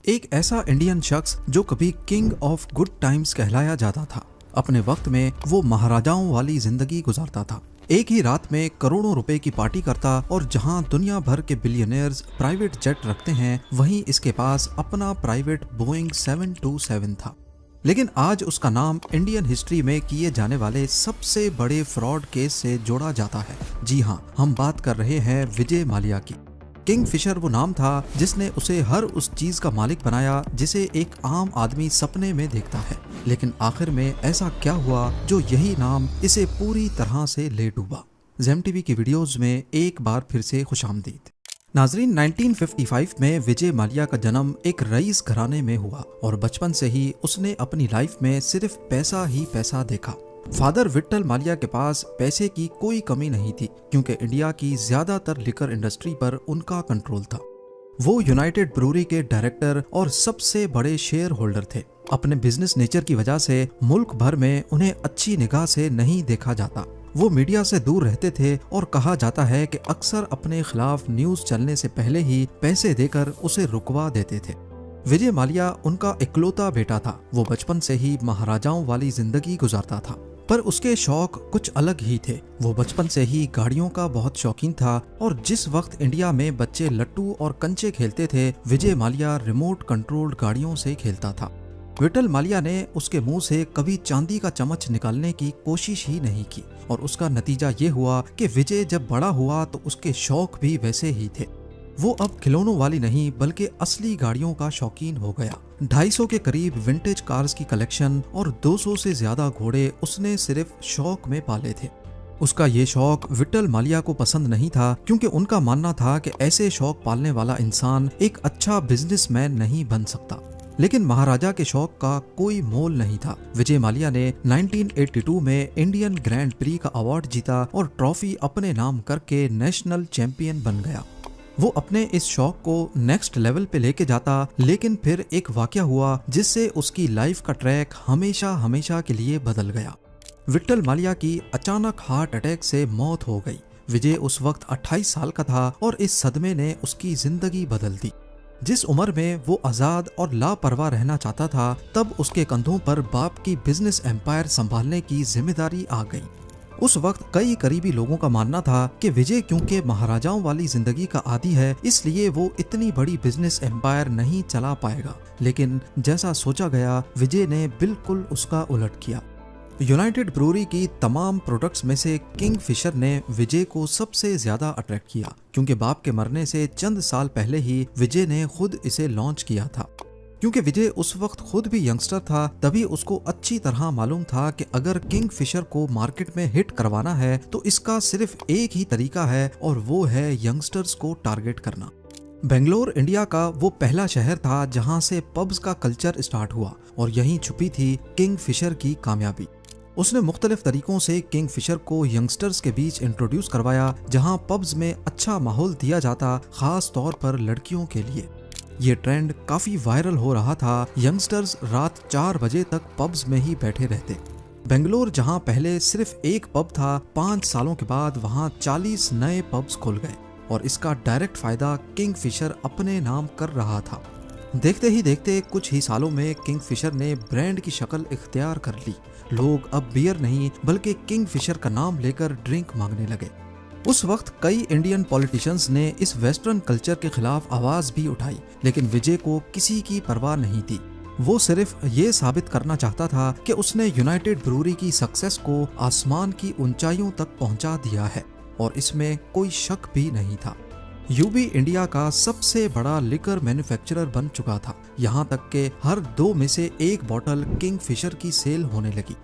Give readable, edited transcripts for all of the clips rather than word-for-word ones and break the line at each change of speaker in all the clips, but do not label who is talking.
एक ऐसा इंडियन शख्स जो कभी किंग ऑफ गुड टाइम्स कहलाया जाता था। अपने वक्त में वो महाराजाओं वाली जिंदगी गुजारता था। एक ही रात में करोड़ों रुपए की पार्टी करता और जहां दुनिया भर के बिलियनियर्स प्राइवेट जेट रखते हैं, वहीं इसके पास अपना प्राइवेट बोइंग 727 था। लेकिन आज उसका नाम इंडियन हिस्ट्री में किए जाने वाले सबसे बड़े फ्रॉड केस से जोड़ा जाता है। जी हाँ, हम बात कर रहे हैं विजय माल्या की। किंगफिशर वो नाम था जिसने उसे हर उस चीज का मालिक बनाया जिसे एक आम आदमी सपने में देखता है। लेकिन आखिर में ऐसा क्या हुआ जो यही नाम इसे पूरी तरह से ले डूबा। ज़ेम टीवी की वीडियोस में एक बार फिर से खुशामदीद। नाजरीन, 1955 में विजय माल्या का जन्म एक रईस घराने में हुआ और बचपन से ही उसने अपनी लाइफ में सिर्फ पैसा ही पैसा देखा। फादर विट्ठल माल्या के पास पैसे की कोई कमी नहीं थी क्योंकि इंडिया की ज्यादातर लिकर इंडस्ट्री पर उनका कंट्रोल था। वो यूनाइटेड ब्रूरी के डायरेक्टर और सबसे बड़े शेयर होल्डर थे। अपने बिजनेस नेचर की वजह से मुल्क भर में उन्हें अच्छी निगाह से नहीं देखा जाता। वो मीडिया से दूर रहते थे और कहा जाता है कि अक्सर अपने खिलाफ न्यूज चलने से पहले ही पैसे देकर उसे रुकवा देते थे। विजय माल्या उनका इकलौता बेटा था। वो बचपन से ही महाराजाओं वाली जिंदगी गुजारता था, पर उसके शौक कुछ अलग ही थे। वो बचपन से ही गाड़ियों का बहुत शौकीन था और जिस वक्त इंडिया में बच्चे लट्टू और कंचे खेलते थे, विजय माल्या रिमोट कंट्रोल्ड गाड़ियों से खेलता था। विट्ठल माल्या ने उसके मुंह से कभी चांदी का चम्मच निकालने की कोशिश ही नहीं की और उसका नतीजा ये हुआ कि विजय जब बड़ा हुआ तो उसके शौक भी वैसे ही थे। वो अब खिलौनों वाली नहीं बल्कि असली गाड़ियों का शौकीन हो गया। 250 के करीब विंटेज कार्स की कलेक्शन और 200 से ज्यादा घोड़े उसने सिर्फ शौक में पाले थे। उसका ये शौक विट्ठल माल्या को पसंद नहीं था क्योंकि उनका मानना था कि ऐसे शौक पालने वाला इंसान एक अच्छा बिजनेसमैन नहीं बन सकता। लेकिन महाराजा के शौक का कोई मोल नहीं था। विजय माल्या ने 1982 में इंडियन ग्रैंड प्री का अवार्ड जीता और ट्रॉफी अपने नाम करके नेशनल चैंपियन बन गया। वो अपने इस शौक को नेक्स्ट लेवल पे लेके जाता, लेकिन फिर एक वाकया हुआ जिससे उसकी लाइफ का ट्रैक हमेशा हमेशा के लिए बदल गया। विट्ठल माल्या की अचानक हार्ट अटैक से मौत हो गई। विजय उस वक्त 28 साल का था और इस सदमे ने उसकी जिंदगी बदल दी। जिस उम्र में वो आजाद और लापरवाह रहना चाहता था, तब उसके कंधों पर बाप की बिजनेस एम्पायर संभालने की जिम्मेदारी आ गई। उस वक्त कई करीबी लोगों का मानना था कि विजय क्योंकि महाराजाओं वाली जिंदगी का आदी है, इसलिए वो इतनी बड़ी बिजनेस एम्पायर नहीं चला पाएगा। लेकिन जैसा सोचा गया, विजय ने बिल्कुल उसका उलट किया। यूनाइटेड ब्रूरी की तमाम प्रोडक्ट्स में से किंगफिशर ने विजय को सबसे ज्यादा अट्रैक्ट किया क्योंकि बाप के मरने से चंद साल पहले ही विजय ने खुद इसे लॉन्च किया था। क्योंकि विजय उस वक्त खुद भी यंगस्टर था, तभी उसको अच्छी तरह मालूम था कि अगर किंगफिशर को मार्केट में हिट करवाना है तो इसका सिर्फ एक ही तरीका है और वो है यंगस्टर्स को टारगेट करना। बेंगलोर इंडिया का वो पहला शहर था जहां से पब्स का कल्चर स्टार्ट हुआ और यहीं छुपी थी किंगफिशर की कामयाबी। उसने मुख्तलिफ तरीकों से किंगफिशर को यंगस्टर्स के बीच इंट्रोड्यूस करवाया, जहां पब्स में अच्छा माहौल दिया जाता, खास तौर पर लड़कियों के लिए। ये ट्रेंड काफी वायरल हो रहा था। यंगस्टर्स रात 4 बजे तक पब्स में ही बैठे रहते। बेंगलोर जहां पहले सिर्फ एक पब था, 5 सालों के बाद वहां 40 नए पब्स खुल गए और इसका डायरेक्ट फायदा किंगफिशर अपने नाम कर रहा था। देखते ही देखते कुछ ही सालों में किंगफिशर ने ब्रांड की शक्ल इख्तियार कर ली। लोग अब बियर नहीं बल्कि किंगफिशर का नाम लेकर ड्रिंक मांगने लगे। उस वक्त कई इंडियन पॉलिटिशियंस ने इस वेस्टर्न कल्चर के खिलाफ आवाज भी उठाई, लेकिन विजय को किसी की परवाह नहीं थी। वो सिर्फ ये साबित करना चाहता था कि उसने यूनाइटेड ब्रूरी की सक्सेस को आसमान की ऊंचाइयों तक पहुंचा दिया है और इसमें कोई शक भी नहीं था। यूबी इंडिया का सबसे बड़ा लिकर मैन्युफैक्चरर बन चुका था, यहाँ तक कि हर 2 में से 1 बॉटल किंगफिशर की सेल होने लगी।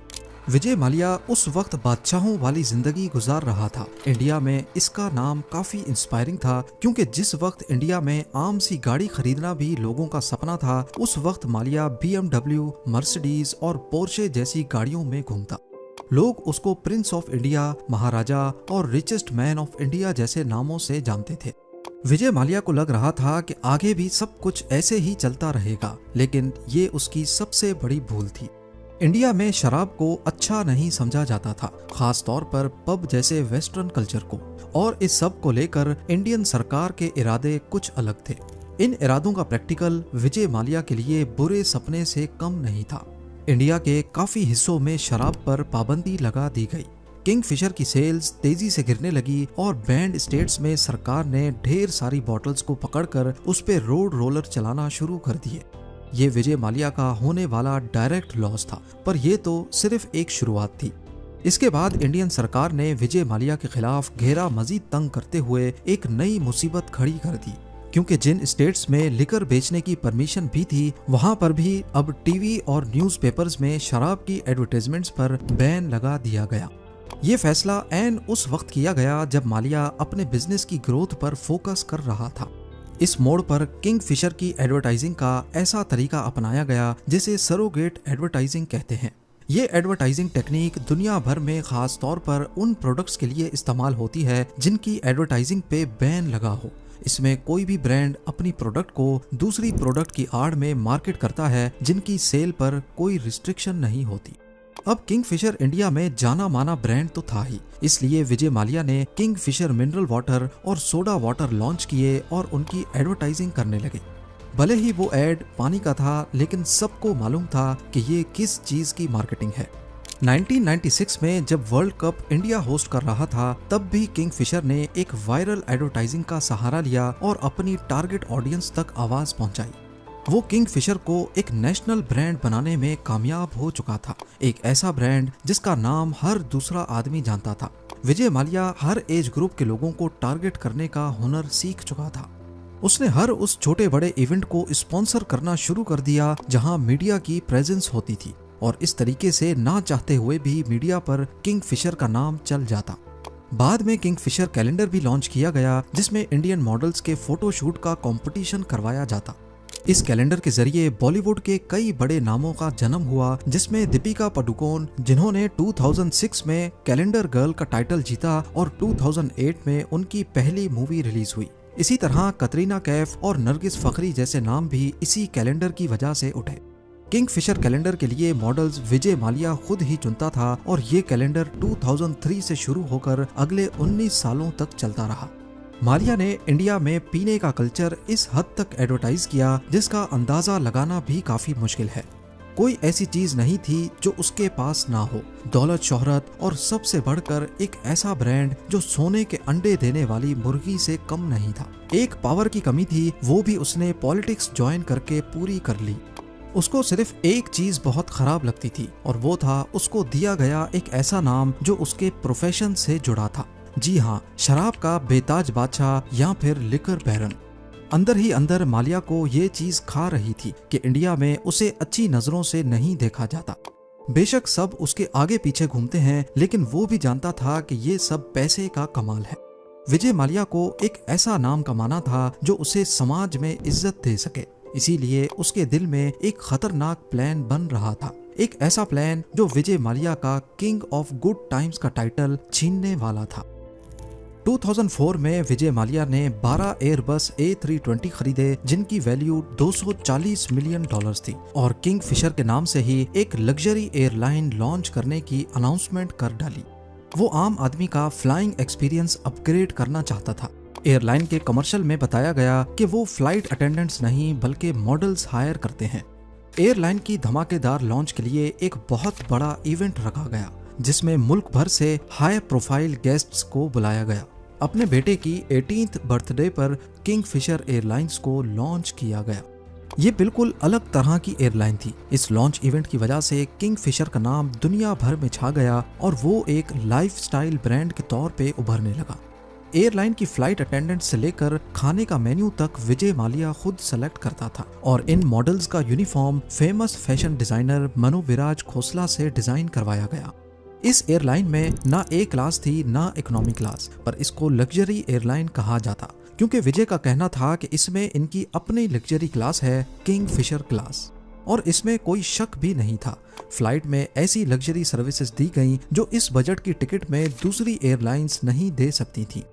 विजय माल्या उस वक्त बादशाहों वाली जिंदगी गुजार रहा था। इंडिया में इसका नाम काफी इंस्पायरिंग था क्योंकि जिस वक्त इंडिया में आम सी गाड़ी खरीदना भी लोगों का सपना था, उस वक्त माल्या BMW, मर्सिडीज और पोर्शे जैसी गाड़ियों में घूमता। लोग उसको प्रिंस ऑफ इंडिया, महाराजा और रिचेस्ट मैन ऑफ इंडिया जैसे नामों से जानते थे। विजय माल्या को लग रहा था कि आगे भी सब कुछ ऐसे ही चलता रहेगा, लेकिन ये उसकी सबसे बड़ी भूल थी। इंडिया में शराब को अच्छा नहीं समझा जाता था, खास तौर पर पब जैसे वेस्टर्न कल्चर को, और इस सब को लेकर इंडियन सरकार के इरादे कुछ अलग थे। इन इरादों का प्रैक्टिकल विजय माल्या के लिए बुरे सपने से कम नहीं था। इंडिया के काफी हिस्सों में शराब पर पाबंदी लगा दी गई। किंगफिशर की सेल्स तेजी से गिरने लगी और बैंड स्टेट्स में सरकार ने ढेर सारी बॉटल्स को पकड़कर उस पे रोड रोलर चलाना शुरू कर दिए। ये विजय माल्या का होने वाला डायरेक्ट लॉस था, पर यह तो सिर्फ एक शुरुआत थी। इसके बाद इंडियन सरकार ने विजय माल्या के खिलाफ घेरा मजीद तंग करते हुए एक नई मुसीबत खड़ी कर दी, क्योंकि जिन स्टेट्स में लिकर बेचने की परमिशन भी थी वहां पर भी अब टीवी और न्यूज़पेपर्स में शराब की एडवर्टाइजमेंट्स पर बैन लगा दिया गया। ये फैसला ऐन उस वक्त किया गया जब माल्या अपने बिजनेस की ग्रोथ पर फोकस कर रहा था। इस मोड़ पर किंगफिशर की एडवर्टाइजिंग का ऐसा तरीका अपनाया गया जिसे सरोगेट एडवर्टाइजिंग कहते हैं। ये एडवर्टाइजिंग टेक्निक दुनिया भर में खास तौर पर उन प्रोडक्ट्स के लिए इस्तेमाल होती है जिनकी एडवर्टाइजिंग पे बैन लगा हो। इसमें कोई भी ब्रांड अपनी प्रोडक्ट को दूसरी प्रोडक्ट की आड़ में मार्केट करता है जिनकी सेल पर कोई रिस्ट्रिक्शन नहीं होती। अब किंगफिशर इंडिया में जाना माना ब्रांड तो था ही, इसलिए विजय माल्या ने किंगफिशर मिनरल वाटर और सोडा वाटर लॉन्च किए और उनकी एडवर्टाइजिंग करने लगे। भले ही वो एड पानी का था, लेकिन सबको मालूम था कि ये किस चीज की मार्केटिंग है। 1996 में जब वर्ल्ड कप इंडिया होस्ट कर रहा था, तब भी किंगफिशर ने एक वायरल एडवर्टाइजिंग का सहारा लिया और अपनी टारगेट ऑडियंस तक आवाज पहुंचाई। वो किंगफिशर को एक नेशनल ब्रांड बनाने में कामयाब हो चुका था, एक ऐसा ब्रांड जिसका नाम हर दूसरा आदमी जानता था। विजय माल्या हर एज ग्रुप के लोगों को टारगेट करने का हुनर सीख चुका था। उसने हर उस छोटे बड़े इवेंट को स्पॉन्सर करना शुरू कर दिया जहां मीडिया की प्रेजेंस होती थी, और इस तरीके से ना चाहते हुए भी मीडिया पर किंगफिशर का नाम चल जाता। बाद में किंगफिशर कैलेंडर भी लॉन्च किया गया जिसमें इंडियन मॉडल्स के फोटोशूट का कंपटीशन करवाया जाता। इस कैलेंडर के जरिए बॉलीवुड के कई बड़े नामों का जन्म हुआ, जिसमें दीपिका पादुकोण, जिन्होंने 2006 में कैलेंडर गर्ल का टाइटल जीता और 2008 में उनकी पहली मूवी रिलीज हुई। इसी तरह कतरीना कैफ और नरगिस फखरी जैसे नाम भी इसी कैलेंडर की वजह से उठे। किंगफिशर कैलेंडर के लिए मॉडल्स विजय माल्या खुद ही चुनता था और ये कैलेंडर 2003 से शुरू होकर अगले 19 सालों तक चलता रहा। माल्या ने इंडिया में पीने का कल्चर इस हद तक एडवर्टाइज किया जिसका अंदाजा लगाना भी काफी मुश्किल है। कोई ऐसी चीज नहीं थी जो उसके पास ना हो, दौलत, शोहरत और सबसे बढ़कर एक ऐसा ब्रांड जो सोने के अंडे देने वाली मुर्गी से कम नहीं था। एक पावर की कमी थी, वो भी उसने पॉलिटिक्स ज्वाइन करके पूरी कर ली। उसको सिर्फ एक चीज बहुत खराब लगती थी और वो था उसको दिया गया एक ऐसा नाम जो उसके प्रोफेशन से जुड़ा था। जी हाँ, शराब का बेताज बादशाह या फिर लिकर बैरन। अंदर ही अंदर माल्या को ये चीज खा रही थी कि इंडिया में उसे अच्छी नजरों से नहीं देखा जाता। बेशक सब उसके आगे पीछे घूमते हैं, लेकिन वो भी जानता था कि ये सब पैसे का कमाल है। विजय माल्या को एक ऐसा नाम कमाना था जो उसे समाज में इज्जत दे सके, इसीलिए उसके दिल में एक खतरनाक प्लान बन रहा था। एक ऐसा प्लान जो विजय माल्या का किंग ऑफ गुड टाइम्स का टाइटल छीनने वाला था। 2004 में विजय माल्या ने 12 एयरबस A320 खरीदे जिनकी वैल्यू $240 मिलियन थी और किंगफिशर के नाम से ही एक लग्जरी एयरलाइन लॉन्च करने की अनाउंसमेंट कर डाली। वो आम आदमी का फ्लाइंग एक्सपीरियंस अपग्रेड करना चाहता था। एयरलाइन के कमर्शियल में बताया गया कि वो फ्लाइट अटेंडेंट्स नहीं बल्कि मॉडल्स हायर करते हैं। एयरलाइन की धमाकेदार लॉन्च के लिए एक बहुत बड़ा इवेंट रखा गया जिसमें मुल्क भर से हाई प्रोफाइल गेस्ट्स को बुलाया गया। अपने बेटे की 18th बर्थडे पर किंगफिशर एयरलाइंस को लॉन्च किया गया। ये बिल्कुल अलग तरह की एयरलाइन थी। इस लॉन्च इवेंट की वजह से किंगफिशर का नाम दुनिया भर में छा गया और वो एक लाइफस्टाइल ब्रांड के तौर पे उभरने लगा। एयरलाइन की फ्लाइट अटेंडेंट से लेकर खाने का मेन्यू तक विजय माल्या खुद सेलेक्ट करता था और इन मॉडल्स का uniform famous fashion designer Manu Viraj Khosla से डिजाइन करवाया गया। इस एयरलाइन में ना ए क्लास थी ना इकोनॉमी क्लास, पर इसको लग्जरी एयरलाइन कहा जाता क्योंकि विजय का कहना था कि इसमें इनकी अपनी लग्जरी क्लास है, किंगफिशर क्लास, और इसमें कोई शक भी नहीं था। फ्लाइट में ऐसी लग्जरी सर्विसेज दी गई जो इस बजट की टिकट में दूसरी एयरलाइंस नहीं दे सकती थी।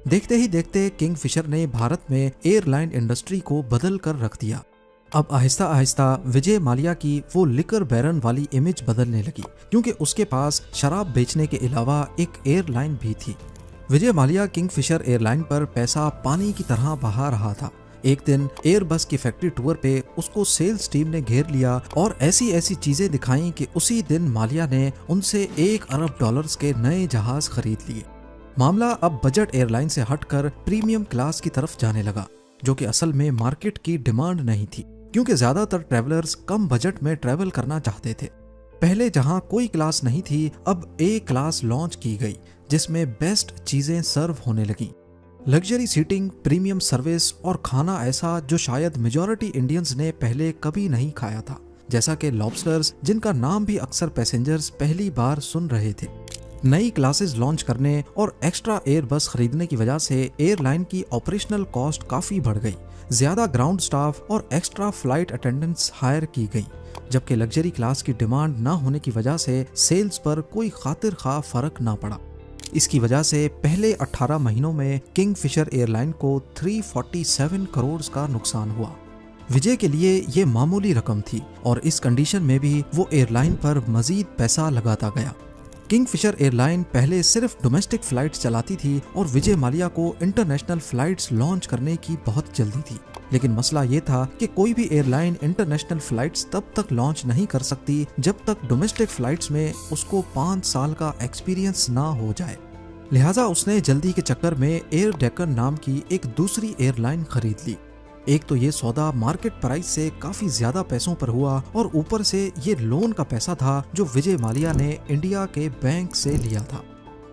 देखते ही देखते किंगफिशर ने भारत में एयरलाइन इंडस्ट्री को बदल कर रख दिया। अब आहिस्ता आहिस्ता विजय माल्या की वो लिकर बैरन वाली इमेज बदलने लगी क्योंकि उसके पास शराब बेचने के अलावा एक एयरलाइन भी थी। विजय माल्या किंगफिशर एयरलाइन पर पैसा पानी की तरह बहा रहा था। एक दिन एयरबस की फैक्ट्री टूर पे उसको सेल्स टीम ने घेर लिया और ऐसी ऐसी चीजें दिखाई कि उसी दिन मालिया ने उनसे $1 अरब के नए जहाज खरीद लिए। मामला अब बजट एयरलाइन से हटकर प्रीमियम क्लास की तरफ जाने लगा, जो कि असल में मार्केट की डिमांड नहीं थी, क्योंकि ज्यादातर ट्रैवलर्स कम बजट में ट्रैवल करना चाहते थे। पहले जहां कोई क्लास नहीं थी, अब ए क्लास लॉन्च की गई, जिसमें बेस्ट चीजें सर्व होने लगी। लग्जरी सीटिंग, प्रीमियम सर्विस और खाना ऐसा जो शायद मेजॉरिटी इंडियंस ने पहले कभी नहीं खाया था, जैसा कि लॉबस्टर्स, जिनका नाम भी अक्सर पैसेंजर्स पहली बार सुन रहे थे। नई क्लासेस लॉन्च करने और एक्स्ट्रा एयर बस खरीदने की वजह से एयरलाइन की ऑपरेशनल कॉस्ट काफी बढ़ गई। ज्यादा ग्राउंड स्टाफ और एक्स्ट्रा फ्लाइट अटेंडेंट्स हायर की गई, जबकि लग्जरी क्लास की डिमांड न होने की वजह से सेल्स पर कोई खातिर खा फर्क ना पड़ा। इसकी वजह से पहले 18 महीनों में किंगफिशर एयरलाइन को 347 करोड़ का नुकसान हुआ। विजय के लिए ये मामूली रकम थी और इस कंडीशन में भी वो एयरलाइन पर मजीद पैसा लगाता गया। किंगफिशर एयरलाइन पहले सिर्फ डोमेस्टिक फ्लाइट्स चलाती थी और विजय माल्या को इंटरनेशनल फ्लाइट्स लॉन्च करने की बहुत जल्दी थी। लेकिन मसला ये था कि कोई भी एयरलाइन इंटरनेशनल फ्लाइट्स तब तक लॉन्च नहीं कर सकती जब तक डोमेस्टिक फ्लाइट्स में उसको 5 साल का एक्सपीरियंस ना हो जाए। लिहाजा उसने जल्दी के चक्कर में एयर डेक्कन नाम की एक दूसरी एयरलाइन खरीद ली। एक तो ये सौदा मार्केट प्राइस से काफी ज्यादा पैसों पर हुआ और ऊपर से ये लोन का पैसा था जो विजय माल्या ने इंडिया के बैंक से लिया था।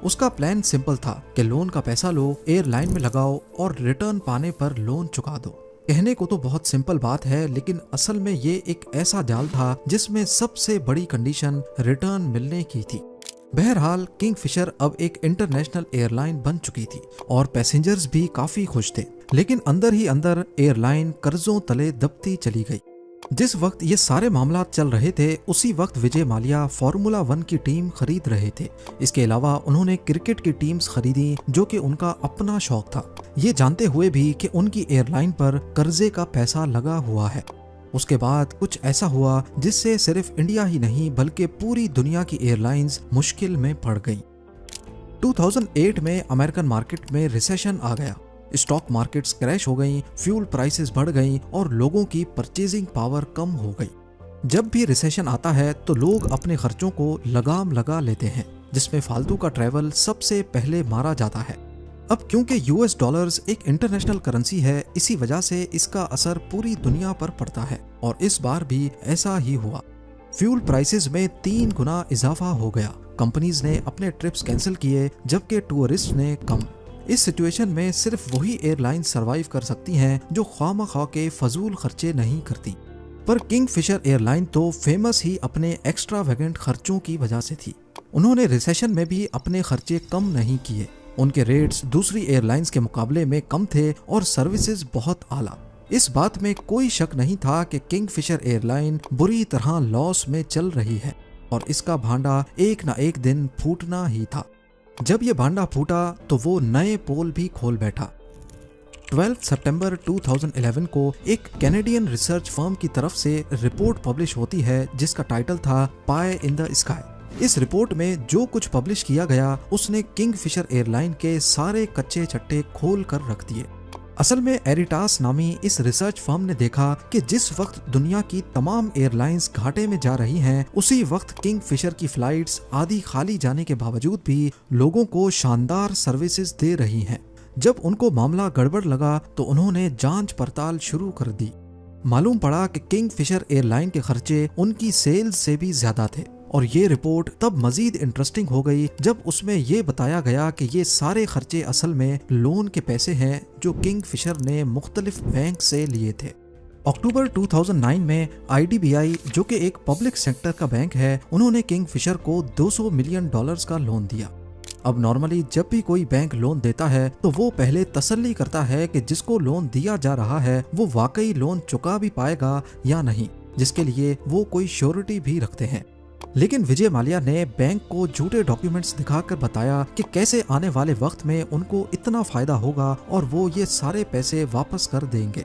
उसका प्लान सिंपल था कि लोन का पैसा लो, एयरलाइन में लगाओ और रिटर्न पाने पर लोन चुका दो। कहने को तो बहुत सिंपल बात है, लेकिन असल में ये एक ऐसा जाल था जिसमें सबसे बड़ी कंडीशन रिटर्न मिलने की थी। बहरहाल किंगफिशर अब एक इंटरनेशनल एयरलाइन बन चुकी थी और पैसेंजर्स भी काफी खुश थे, लेकिन अंदर ही अंदर एयरलाइन कर्जों तले दबती चली गई। जिस वक्त ये सारे मामला चल रहे थे, उसी वक्त विजय माल्या फार्मूला 1 की टीम खरीद रहे थे। इसके अलावा उन्होंने क्रिकेट की टीम्स खरीदी, जो कि उनका अपना शौक था, ये जानते हुए भी कि उनकी एयरलाइन पर कर्जे का पैसा लगा हुआ है। उसके बाद कुछ ऐसा हुआ जिससे सिर्फ इंडिया ही नहीं बल्कि पूरी दुनिया की एयरलाइंस मुश्किल में पड़ गईं। 2008 में अमेरिकन मार्केट में रिसेशन आ गया, स्टॉक मार्केट्स क्रैश हो गईं, फ्यूल प्राइसेस बढ़ गईं और लोगों की परचेजिंग पावर कम हो गई। जब भी रिसेशन आता है तो लोग अपने खर्चों को लगाम लगा लेते हैं, जिसमें फालतू का ट्रैवल सबसे पहले मारा जाता है। अब क्योंकि यूएस डॉलर्स एक इंटरनेशनल करेंसी है, इसी वजह से इसका असर पूरी दुनिया पर पड़ता है और इस बार भी ऐसा ही हुआ। फ्यूल प्राइसेस में 3 गुना इजाफा हो गया। कंपनीज ने अपने ट्रिप्स कैंसिल किए, जबकि टूरिस्ट ने कम। इस सिचुएशन में सिर्फ वही एयरलाइन सरवाइव कर सकती हैं जो ख्वामख्वाह के फजूल खर्चे नहीं करती। पर किंगफिशर एयरलाइन तो फेमस ही अपने एक्स्ट्रावेगेंट खर्चों की वजह से थी। उन्होंने रिसेशन में भी अपने खर्चे कम नहीं किए। उनके रेट्स दूसरी एयरलाइंस के मुकाबले में कम थे और सर्विसेज बहुत आला। इस बात में कोई शक नहीं था कि किंगफिशर एयरलाइन बुरी तरह लॉस में चल रही है और इसका भांडा एक ना एक दिन फूटना ही था। जब ये भांडा फूटा तो वो नए पोल भी खोल बैठा। 12 सितंबर 2011 को एक कैनेडियन रिसर्च फर्म की तरफ से रिपोर्ट पब्लिश होती है जिसका टाइटल था पाई इन द स्काई। इस रिपोर्ट में जो कुछ पब्लिश किया गया उसने किंगफिशर एयरलाइन के सारे कच्चे चट्टे खोल कर रख दिए। असल में एरिटास नामी इस रिसर्च फर्म ने देखा कि जिस वक्त दुनिया की तमाम एयरलाइंस घाटे में जा रही हैं, उसी वक्त किंगफिशर की फ्लाइट्स आधी खाली जाने के बावजूद भी लोगों को शानदार सर्विसेज दे रही हैं। जब उनको मामला गड़बड़ लगा तो उन्होंने जांच पड़ताल शुरू कर दी। मालूम पड़ा कि किंगफिशर एयरलाइन के खर्चे उनकी सेल्स से भी ज्यादा थे और ये रिपोर्ट तब मजीद इंटरेस्टिंग हो गई जब उसमें ये बताया गया कि ये सारे खर्चे असल में लोन के पैसे हैं जो किंगफिशर ने मुख्तलिफ बैंक से लिए थे। अक्टूबर 2009 में IDBI, जो कि एक पब्लिक सेक्टर का बैंक है, उन्होंने किंगफिशर को $200 मिलियन का लोन दिया। अब नॉर्मली जब भी कोई बैंक लोन देता है तो वो पहले तसल्ली करता है कि जिसको लोन दिया जा रहा है वो वाकई लोन चुका भी पाएगा या नहीं, जिसके लिए वो कोई श्योरिटी भी रखते हैं। लेकिन विजय माल्या ने बैंक को झूठे डॉक्यूमेंट्स दिखाकर बताया कि कैसे आने वाले वक्त में उनको इतना फायदा होगा और वो ये सारे पैसे वापस कर देंगे।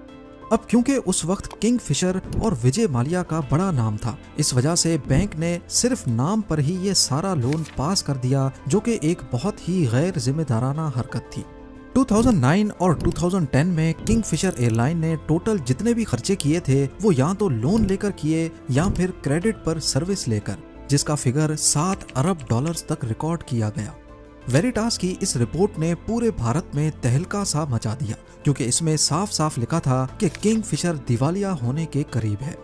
अब क्योंकि उस वक्त किंगफिशर और विजय माल्या का बड़ा नाम था, इस वजह से बैंक ने सिर्फ नाम पर ही ये सारा लोन पास कर दिया, जो कि एक बहुत ही गैर जिम्मेदाराना हरकत थी। 2009 और 2010 में किंगफिशर एयरलाइन ने टोटल जितने भी खर्चे किए थे वो या तो लोन लेकर किए या फिर क्रेडिट पर सर्विस लेकर, जिसका फिगर 7 अरब डॉलर्स तक रिकॉर्ड किया गया। वेरिटास की इस रिपोर्ट ने पूरे भारत में तहलका सा मचा दिया, क्योंकि इसमें साफ साफ लिखा था कि किंगफिशर दिवालिया होने के करीब है।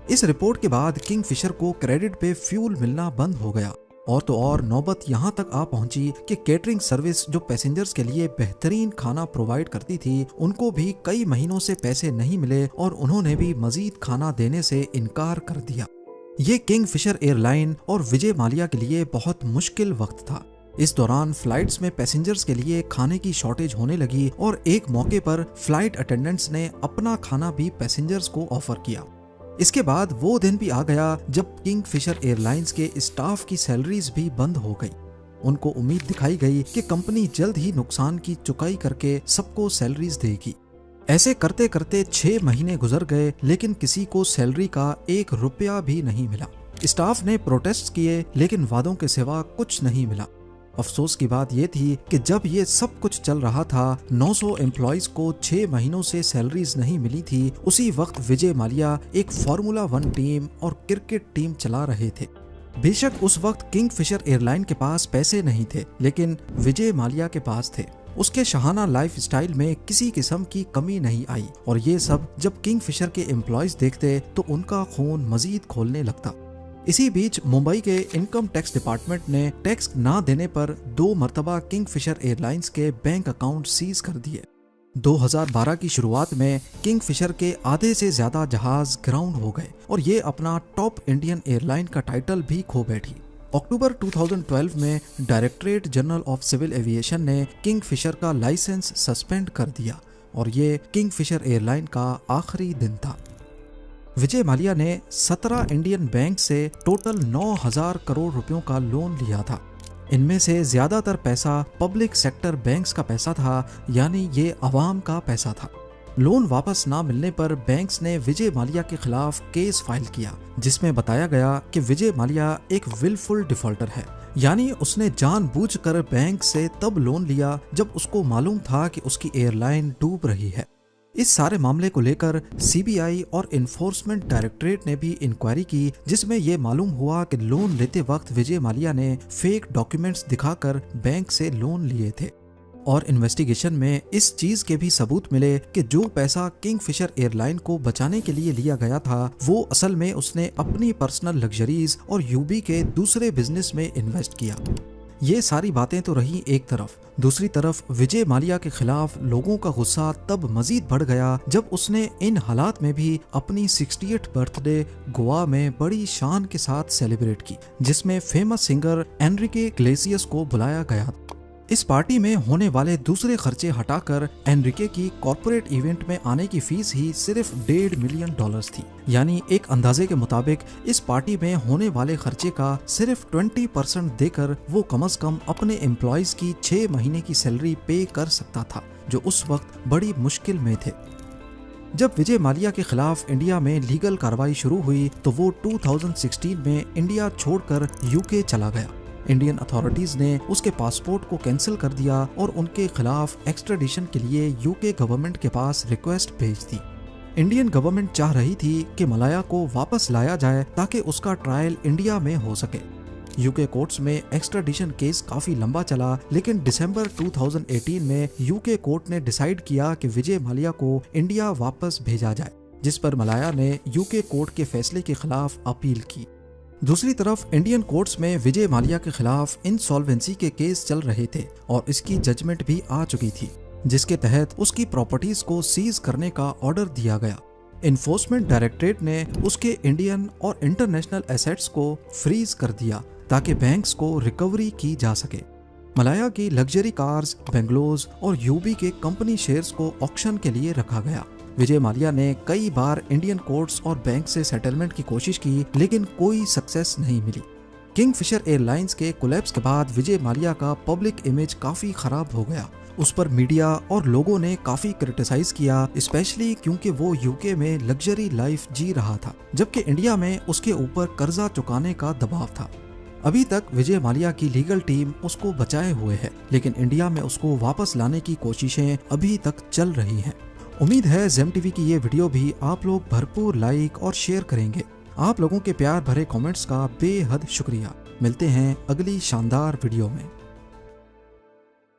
इस रिपोर्ट के बाद किंगफिशर को क्रेडिट पे फ्यूल मिलना बंद हो गया, और तो और नौबत यहाँ तक आ पहुंची कि केटरिंग सर्विस जो पैसेंजर्स के लिए बेहतरीन खाना प्रोवाइड करती थी, उनको भी कई महीनों से पैसे नहीं मिले और उन्होंने भी मजीद खाना देने से इनकार कर दिया। ये किंगफिशर एयरलाइन और विजय माल्या के लिए बहुत मुश्किल वक्त था। इस दौरान फ्लाइट्स में पैसेंजर्स के लिए खाने की शॉर्टेज होने लगी और एक मौके पर फ्लाइट अटेंडेंट्स ने अपना खाना भी पैसेंजर्स को ऑफर किया। इसके बाद वो दिन भी आ गया जब किंगफिशर एयरलाइंस के स्टाफ की सैलरीज भी बंद हो गई। उनको उम्मीद दिखाई गई कि कंपनी जल्द ही नुकसान की चुकाई करके सबको सैलरीज देगी। ऐसे करते करते 6 महीने गुजर गए, लेकिन किसी को सैलरी का 1 रुपया भी नहीं मिला। स्टाफ ने प्रोटेस्ट किए, लेकिन वादों के सिवा कुछ नहीं मिला। अफसोस की बात यह थी कि जब ये सब कुछ चल रहा था, 900 एम्प्लॉइज को 6 महीनों से सैलरीज नहीं मिली थी, उसी वक्त विजय माल्या एक फार्मूला 1 टीम और क्रिकेट टीम चला रहे थे। बेशक उस वक्त किंगफिशर एयरलाइन के पास पैसे नहीं थे, लेकिन विजय माल्या के पास थे। उसके शाहाना लाइफ स्टाइल में किसी किस्म की कमी नहीं आई, और ये सब जब किंगफिशर के एम्प्लॉइज देखते तो उनका खून मजीद खोलने लगता। इसी बीच मुंबई के इनकम टैक्स डिपार्टमेंट ने टैक्स ना देने पर 2 मरतबा किंगफिशर एयरलाइंस के बैंक अकाउंट सीज कर दिए। 2012 की शुरुआत में किंगफिशर के आधे से ज्यादा जहाज ग्राउंड हो गए और ये अपना टॉप इंडियन एयरलाइन का टाइटल भी खो बैठी। अक्टूबर 2012 में directorate general of civil aviation ने किंगफिशर का लाइसेंस सस्पेंड कर दिया, और ये किंगफिशर एयरलाइन का आखिरी दिन था। विजय माल्या ने 17 इंडियन बैंक से टोटल 9,000 करोड़ रुपयों का लोन लिया था। इनमें से ज्यादातर पैसा पब्लिक सेक्टर बैंक्स का पैसा था, यानी ये अवाम का पैसा था। लोन वापस ना मिलने पर बैंक्स ने विजय माल्या के खिलाफ केस फाइल किया, जिसमें बताया गया कि विजय माल्या एक विलफुल डिफॉल्टर है, यानी उसने जानबूझकर बैंक से तब लोन लिया जब उसको मालूम था कि उसकी एयरलाइन डूब रही है। इस सारे मामले को लेकर सीबीआई और इन्फोर्समेंट डायरेक्टरेट ने भी इंक्वायरी की, जिसमें यह मालूम हुआ कि लोन लेते वक्त विजय माल्या ने फेक डॉक्यूमेंट्स दिखाकर बैंक से लोन लिए थे। और इन्वेस्टिगेशन में इस चीज के भी सबूत मिले कि जो पैसा किंगफिशर एयरलाइन को बचाने के लिए लिया गया था, वो असल में उसने अपनी पर्सनल लग्जरीज और यूबी के दूसरे बिजनेस में इन्वेस्ट किया। ये सारी बातें तो रही एक तरफ, दूसरी तरफ विजय माल्या के खिलाफ लोगों का गुस्सा तब मजीद बढ़ गया जब उसने इन हालात में भी अपनी 68th बर्थडे गोवा में बड़ी शान के साथ सेलिब्रेट की, जिसमें फेमस सिंगर एनरिके इग्लेसियस को बुलाया गया। इस पार्टी में होने वाले दूसरे खर्चे हटाकर एनरिके की कॉर्पोरेट इवेंट में आने की फीस ही सिर्फ $1.5 मिलियन थी। यानी एक अंदाजे के मुताबिक इस पार्टी में होने वाले खर्चे का सिर्फ 20% देकर वो कम से कम अपने एम्प्लॉइज की 6 महीने की सैलरी पे कर सकता था, जो उस वक्त बड़ी मुश्किल में थे। जब विजय माल्या के खिलाफ इंडिया में लीगल कार्रवाई शुरू हुई तो वो 2016 में इंडिया छोड़कर यूके चला गया। इंडियन अथॉरिटीज ने उसके पासपोर्ट को कैंसिल कर दिया और उनके खिलाफ एक्स्ट्राडिशन के लिए यूके गवर्नमेंट के पास रिक्वेस्ट भेज दी। इंडियन गवर्नमेंट चाह रही थी कि मलाया को वापस लाया जाए ताकि उसका ट्रायल इंडिया में हो सके। यूके कोर्ट्स में एक्स्ट्राडिशन केस काफी लंबा चला, लेकिन दिसंबर 2018 में यूके कोर्ट ने डिसाइड किया कि विजय माल्या को इंडिया वापस भेजा जाए, जिस पर मलाया ने यूके कोर्ट के फैसले के खिलाफ अपील की। दूसरी तरफ इंडियन कोर्ट्स में विजय माल्या के खिलाफ इंसॉल्वेंसी के केस चल रहे थे और इसकी जजमेंट भी आ चुकी थी, जिसके तहत उसकी प्रॉपर्टीज को सीज करने का ऑर्डर दिया गया। इन्फोर्समेंट डायरेक्टरेट ने उसके इंडियन और इंटरनेशनल एसेट्स को फ्रीज कर दिया ताकि बैंक्स को रिकवरी की जा सके। मलाया की लग्जरी कार्स, बेंगलोज और यूबी के कंपनी शेयर्स को ऑक्शन के लिए रखा गया। विजय माल्या ने कई बार इंडियन कोर्ट्स और बैंक से सेटलमेंट की कोशिश की, लेकिन कोई सक्सेस नहीं मिली। किंगफिशर एयरलाइंस के कोलैप्स के बाद विजय माल्या का पब्लिक इमेज काफी खराब हो गया। उस पर मीडिया और लोगों ने काफी क्रिटिसाइज किया, स्पेशली क्योंकि वो यूके में लग्जरी लाइफ जी रहा था, जबकि इंडिया में उसके ऊपर कर्जा चुकाने का दबाव था। अभी तक विजय माल्या की लीगल टीम उसको बचाए हुए है, लेकिन इंडिया में उसको वापस लाने की कोशिशें अभी तक चल रही हैं। उम्मीद है जेम टीवी की ये वीडियो भी आप लोग भरपूर लाइक और शेयर करेंगे। आप लोगों के प्यार भरे कमेंट्स का बेहद शुक्रिया। मिलते हैं अगली शानदार वीडियो में।